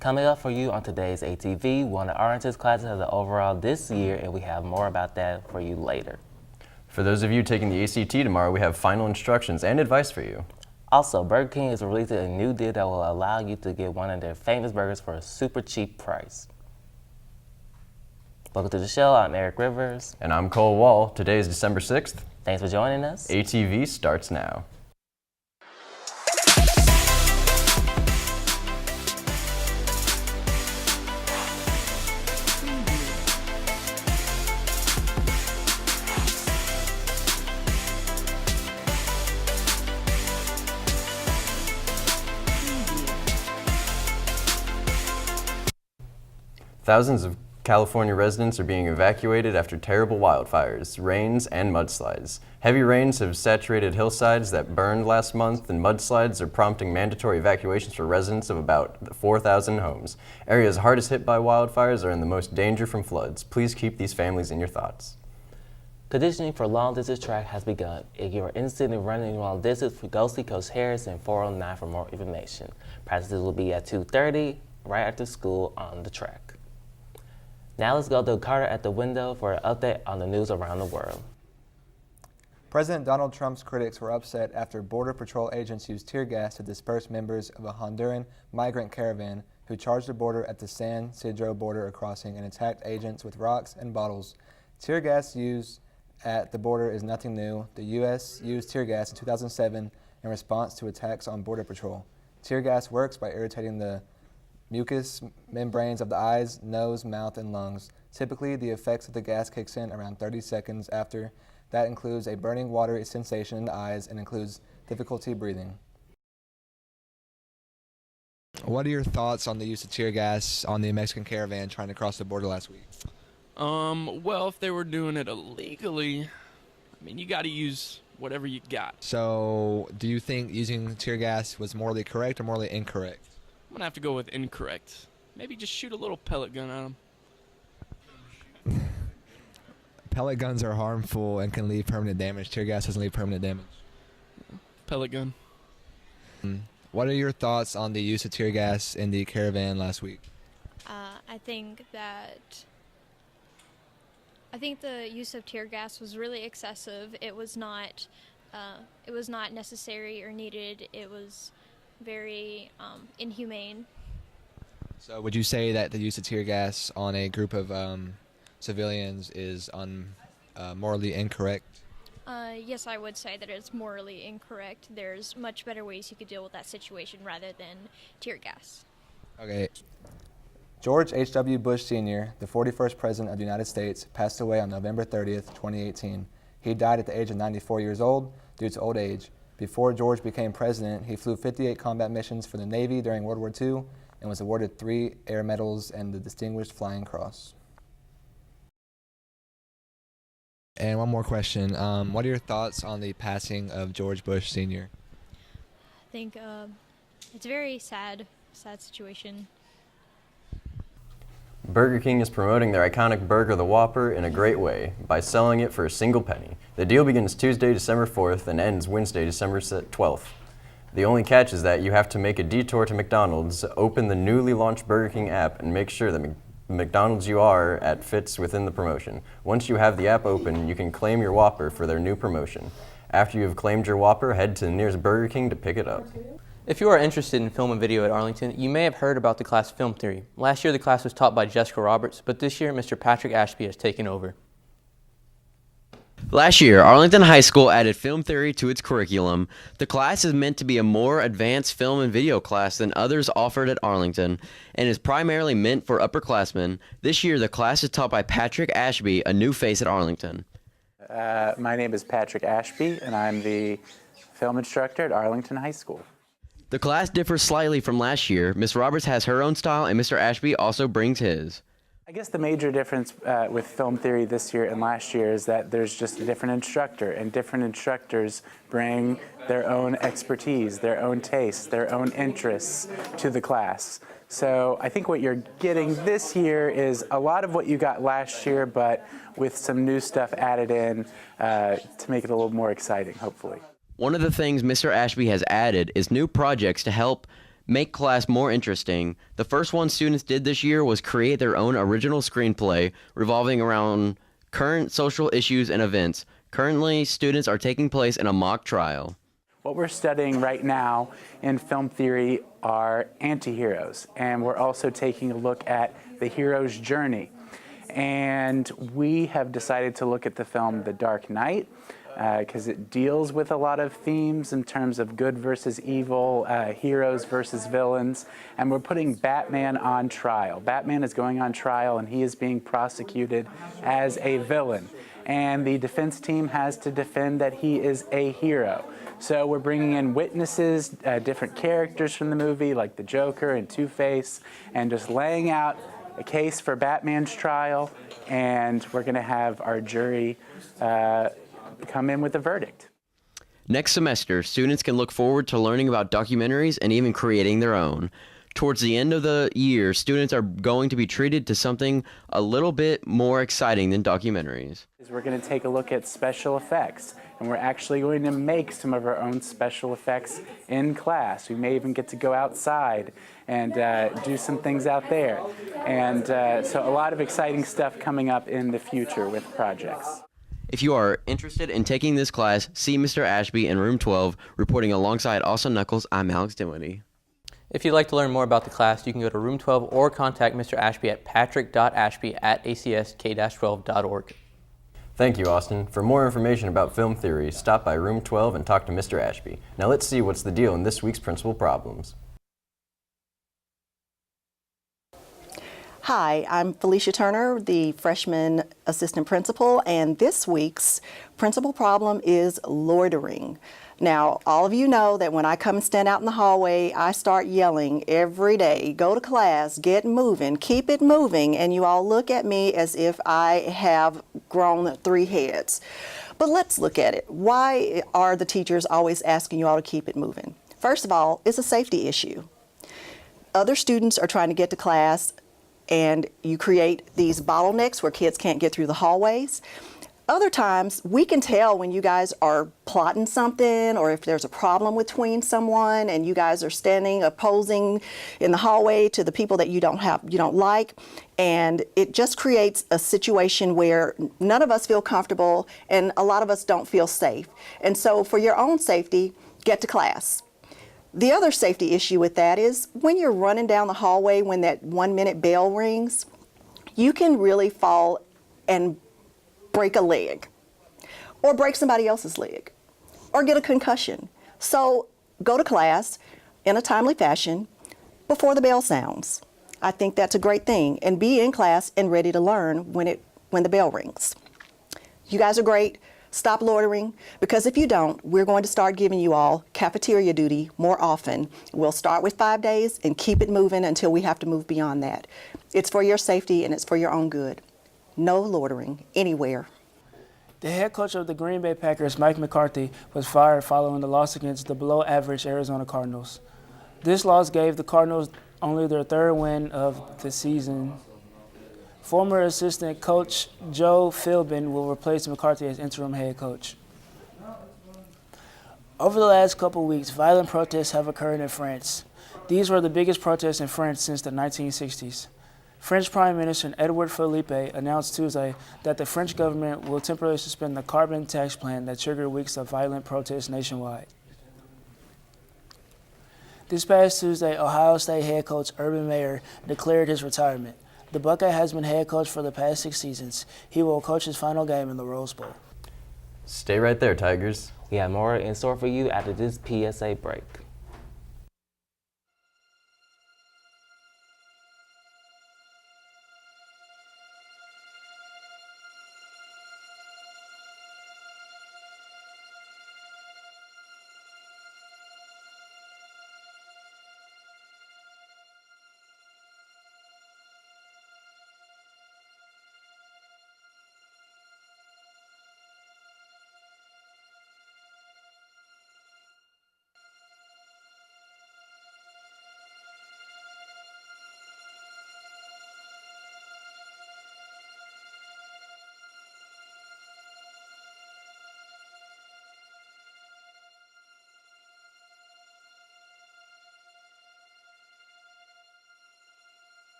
Coming up for you on today's ATV, one of Arlington's classes has an overall this year, and we have more about that for you later. For those of you taking the ACT tomorrow, we have final instructions and advice for you. Also, Burger King is releasing a new deal that will allow you to get one of their famous burgers for a super cheap price. Welcome to the show. I'm Eric Rivers. And I'm Cole Wall. Today is December 6th. Thanks for joining us. ATV starts now. Thousands of California residents are being evacuated after terrible wildfires, rains, and mudslides. Heavy rains have saturated hillsides that burned last month, and mudslides are prompting mandatory evacuations for residents of about 4,000 homes. Areas hardest hit by wildfires are in the most danger from floods. Please keep these families in your thoughts. Conditioning for long-distance track has begun. If you are interested in running long distance, go see Coach Harris in 409 for more information. Practices will be at 2:30, right after school on the track. Now let's go to Carter at the window for an update on the news around the world. President Donald Trump's critics were upset after Border Patrol agents used tear gas to disperse members of a Honduran migrant caravan who charged the border at the San Ysidro border crossing and attacked agents with rocks and bottles. Tear gas used at the border is nothing new. The U.S. used tear gas in 2007 in response to attacks on Border Patrol. Tear gas works by irritating the mucous membranes of the eyes, nose, mouth, and lungs. Typically, the effects of the gas kicks in around 30 seconds after. That includes a burning watery sensation in the eyes and includes difficulty breathing. What are your thoughts on the use of tear gas on the Mexican caravan trying to cross the border last week? Well, if they were doing it illegally, you got to use whatever you got. So, do you think using tear gas was morally correct or morally incorrect? I'm going to have to go with incorrect. Maybe just shoot a little pellet gun at them. Pellet guns are harmful and can leave permanent damage. Tear gas doesn't leave permanent damage. Pellet gun. What are your thoughts on the use of tear gas in the caravan last week? I think the use of tear gas was really excessive. It was not necessary or needed. It was very inhumane. So would you say that the use of tear gas on a group of civilians is morally incorrect? Yes, I would say that it's morally incorrect. There's much better ways you could deal with that situation rather than tear gas. Okay. George H.W. Bush Sr., the 41st President of the United States, passed away on November 30th, 2018. He died at the age of 94 years old due to old age. Before George became president, he flew 58 combat missions for the Navy during World War II and was awarded 3 Air Medals and the Distinguished Flying Cross. And one more question. What are your thoughts on the passing of George Bush Sr.? I think it's a very sad situation. Burger King is promoting their iconic burger, the Whopper, in a great way by selling it for a single penny. The deal begins Tuesday, December 4th and ends Wednesday, December 12th. The only catch is that you have to make a detour to McDonald's, open the newly launched Burger King app, and make sure that the McDonald's you are at fits within the promotion. Once you have the app open, you can claim your Whopper for their new promotion. After you have claimed your Whopper, head to the nearest Burger King to pick it up. If you are interested in film and video at Arlington, you may have heard about the class Film Theory. Last year the class was taught by Jessica Roberts, but this year Mr. Patrick Ashby has taken over. Last year, Arlington High School added film theory to its curriculum. The class is meant to be a more advanced film and video class than others offered at Arlington and is primarily meant for upperclassmen. This year, the class is taught by Patrick Ashby, a new face at Arlington. My name is Patrick Ashby, and I'm the film instructor at Arlington High School. The class differs slightly from last year. Ms. Roberts has her own style, and Mr. Ashby also brings his. I guess the major difference with film theory this year and last year is that there's just a different instructor, and different instructors bring their own expertise, their own tastes, their own interests to the class. So I think what you're getting this year is a lot of what you got last year, but with some new stuff added in to make it a little more exciting, hopefully. One of the things Mr. Ashby has added is new projects to help make class more interesting. The first one students did this year was create their own original screenplay revolving around current social issues and events. Currently, students are taking place in a mock trial. What we're studying right now in film theory are anti-heroes, and we're also taking a look at the hero's journey. And we have decided to look at the film The Dark Knight because it deals with a lot of themes in terms of good versus evil, heroes versus villains, and we're putting Batman on trial. Batman is going on trial and he is being prosecuted as a villain, and the defense team has to defend that he is a hero. So we're bringing in witnesses, different characters from the movie like the Joker and Two-Face, and just laying out a case for Batman's trial, and we're going to have our jury come in with a verdict. Next semester, students can look forward to learning about documentaries and even creating their own. Towards the end of the year, students are going to be treated to something a little bit more exciting than documentaries. We're going to take a look at special effects, and we're actually going to make some of our own special effects in class. We may even get to go outside and do some things out there. And so a lot of exciting stuff coming up in the future with projects. If you are interested in taking this class, see Mr. Ashby in room 12. Reporting alongside Austin Knuckles, I'm Alex Dinwiddie. If you'd like to learn more about the class, you can go to room 12 or contact Mr. Ashby at patrick.ashby@acsk-12.org. Thank you, Austin. For more information about film theory, stop by room 12 and talk to Mr. Ashby. Now let's see what's the deal in this week's Principal Problems. Hi, I'm Felicia Turner, the freshman assistant principal, and this week's principal problem is loitering. Now, all of you know that when I come and stand out in the hallway, I start yelling every day, go to class, get moving, keep it moving, and you all look at me as if I have grown 3 heads. But let's look at it. Why are the teachers always asking you all to keep it moving? First of all, it's a safety issue. Other students are trying to get to class, and you create these bottlenecks where kids can't get through the hallways. Other times, we can tell when you guys are plotting something or if there's a problem between someone and you guys are standing opposing in the hallway to the people that you don't like, and it just creates a situation where none of us feel comfortable and a lot of us don't feel safe. And so for your own safety, get to class. The other safety issue with that is when you're running down the hallway when that 1-minute bell rings, you can really fall and break a leg or break somebody else's leg or get a concussion. So go to class in a timely fashion before the bell sounds. I think that's a great thing, and be in class and ready to learn when the bell rings. You guys are great. Stop loitering, because if you don't, we're going to start giving you all cafeteria duty more often. We'll start with 5 days and keep it moving until we have to move beyond that. It's for your safety and it's for your own good. No loitering anywhere. The head coach of the Green Bay Packers, Mike McCarthy, was fired following the loss against the below-average Arizona Cardinals. This loss gave the Cardinals only their 3rd win of the season. Former assistant coach Joe Philbin will replace McCarthy as interim head coach. Over the last couple weeks, violent protests have occurred in France. These were the biggest protests in France since the 1960s. French Prime Minister Edouard Philippe announced Tuesday that the French government will temporarily suspend the carbon tax plan that triggered weeks of violent protests nationwide. This past Tuesday, Ohio State head coach Urban Meyer declared his retirement. The Buckeye has been head coach for the past 6 seasons. He will coach his final game in the Rose Bowl. Stay right there, Tigers. We have more in store for you after this PSA break.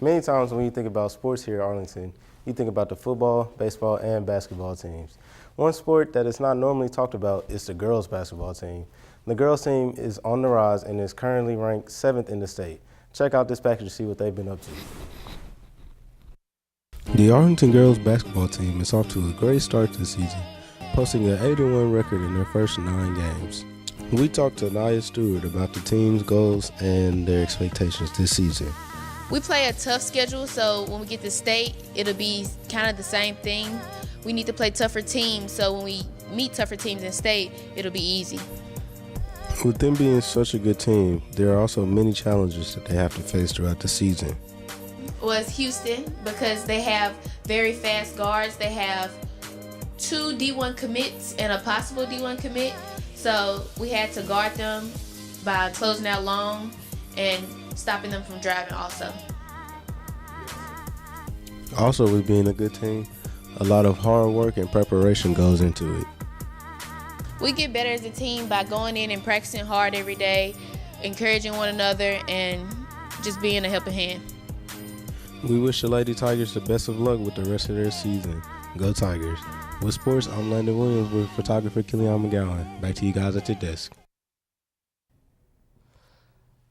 Many times when you think about sports here at Arlington, you think about the football, baseball, and basketball teams. One sport that is not normally talked about is the girls' basketball team. The girls' team is on the rise and is currently ranked 7th in the state. Check out this package to see what they've been up to. The Arlington girls basketball team is off to a great start this season, posting an 8-1 record in their first 9 games. We talked to Nia Stewart about the team's goals and their expectations this season. We play a tough schedule, so when we get to state, it'll be kind of the same thing. We need to play tougher teams, so when we meet tougher teams in state, it'll be easy. With them being such a good team, there are also many challenges that they have to face throughout the season. Was Houston, because they have very fast guards. They have 2 D1 commits and a possible D1 commit, so we had to guard them by closing out long and stopping them from driving also. Also, with being a good team, a lot of hard work and preparation goes into it. We get better as a team by going in and practicing hard every day, encouraging one another, and just being a helping hand. We wish the Lady Tigers the best of luck with the rest of their season. Go Tigers. With sports, I'm Landon Williams with photographer Killian McGowan. Back to you guys at your desk.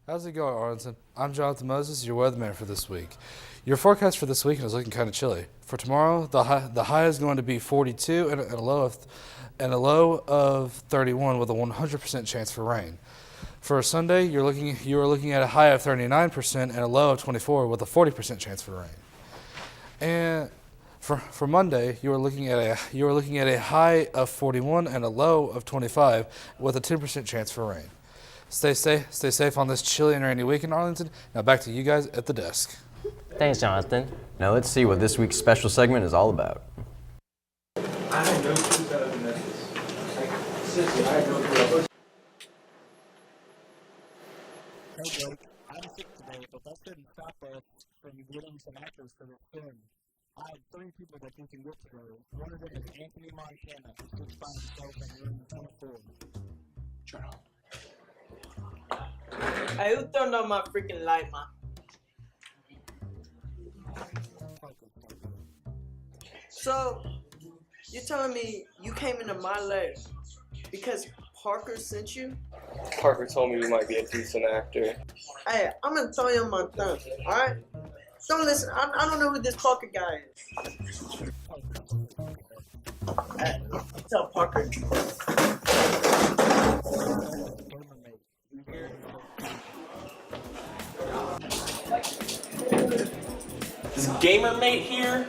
How's it going, Arlington? I'm Jonathan Moses, your weatherman for this week. Your forecast for this weekend is looking kind of chilly. For tomorrow, the high is going to be 42 and a low of 31 with a 100% chance for rain. For Sunday, you are looking at a high of 39% and a low of 24 with a 40% chance for rain. And for Monday, you are looking at a high of 41 and a low of 25 with a 10% chance for rain. Stay safe on this chilly and rainy week in Arlington. Now back to you guys at the desk. Thanks, Jonathan. Now let's see what this week's special segment is all about. I had no clue that was necessary. I had no clue. Hey Blake, I'm sick today, but that shouldn't stop us from getting some actors for this film. I have 3 people that you can get today. One of them is Anthony Montana, who just found himself in room 24. Turn on. Hey, who turned on my freaking light, man? So, you're telling me you came into my life because Parker sent you? Parker told me you might be a decent actor. Hey, I'm gonna tell you my thing, alright? Don't listen, I don't know who this Parker guy is. Hey, tell Parker. Is Gamer Mate here?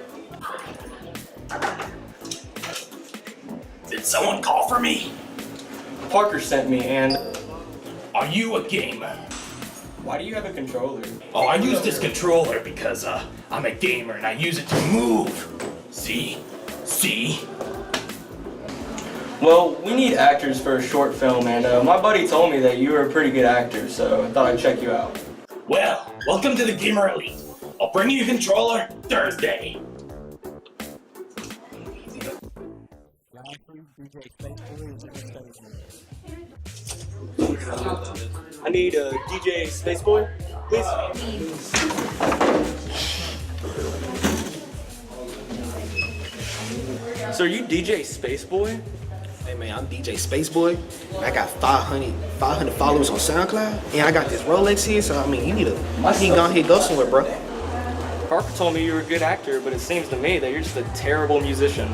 Did someone call for me? Parker sent me, and are you a gamer? Why do you have a controller? Oh, I use this controller because I'm a gamer and I use it to move. See? Well, we need actors for a short film, and my buddy told me that you were a pretty good actor, so I thought I'd check you out. Well, welcome to the Gamer Elite. I'll bring you a controller Thursday. I need a DJ Spaceboy, please. So are you DJ Spaceboy? Hey man, I'm DJ Spaceboy, and I got 500 followers on SoundCloud, and I got this Rolex here, so I mean, you gonna go somewhere, bro. Parker told me you were a good actor, but it seems to me that you're just a terrible musician.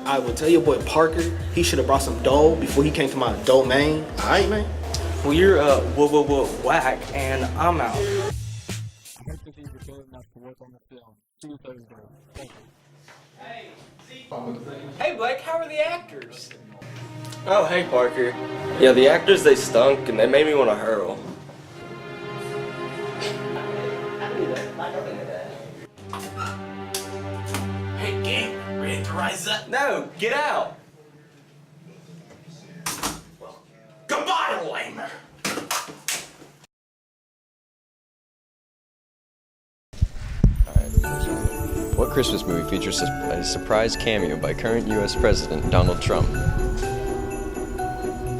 I will tell your boy Parker, he should have brought some dough before he came to my domain. Alright, man? Well, you're whack, and I'm out. Hey Blake, how are the actors? Oh, hey Parker. Yeah, the actors, they stunk, and they made me want to hurl. Hey gang, ready to rise up? No, get out! Goodbye, lamer! What Christmas movie features a surprise cameo by current U.S. President Donald Trump?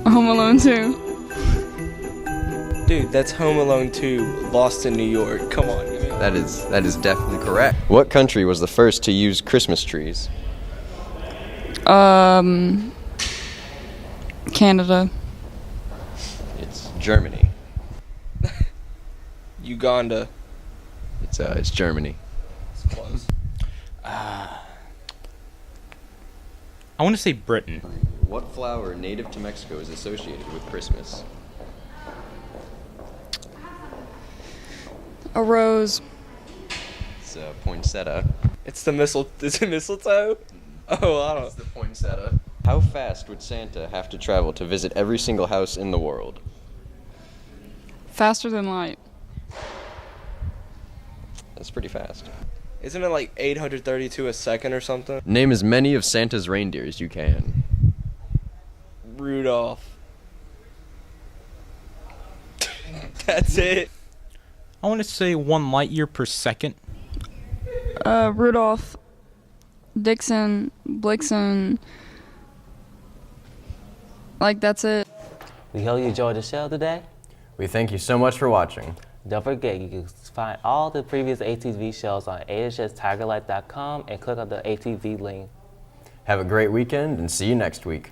Home Alone 2. Dude, that's Home Alone 2, Lost in New York. Come on. That is definitely correct. What country was the first to use Christmas trees? Canada. It's Germany. Uganda. It's Germany. It's close. I want to say Britain. What flower native to Mexico is associated with Christmas? A rose. It's poinsettia. It's the mistletoe? Oh, I don't know. It's the poinsettia. How fast would Santa have to travel to visit every single house in the world? Faster than light. That's pretty fast. Isn't it like 832 a second or something? Name as many of Santa's reindeer as you can. Rudolph. That's it. I want to say 1 light year per second. Rudolph, Dixon, Blixen. Like, that's it. We hope you enjoyed the show today. We thank you so much for watching. Don't forget, you can find all the previous ATV shows on ahstigerlife.com and click on the ATV link. Have a great weekend and see you next week.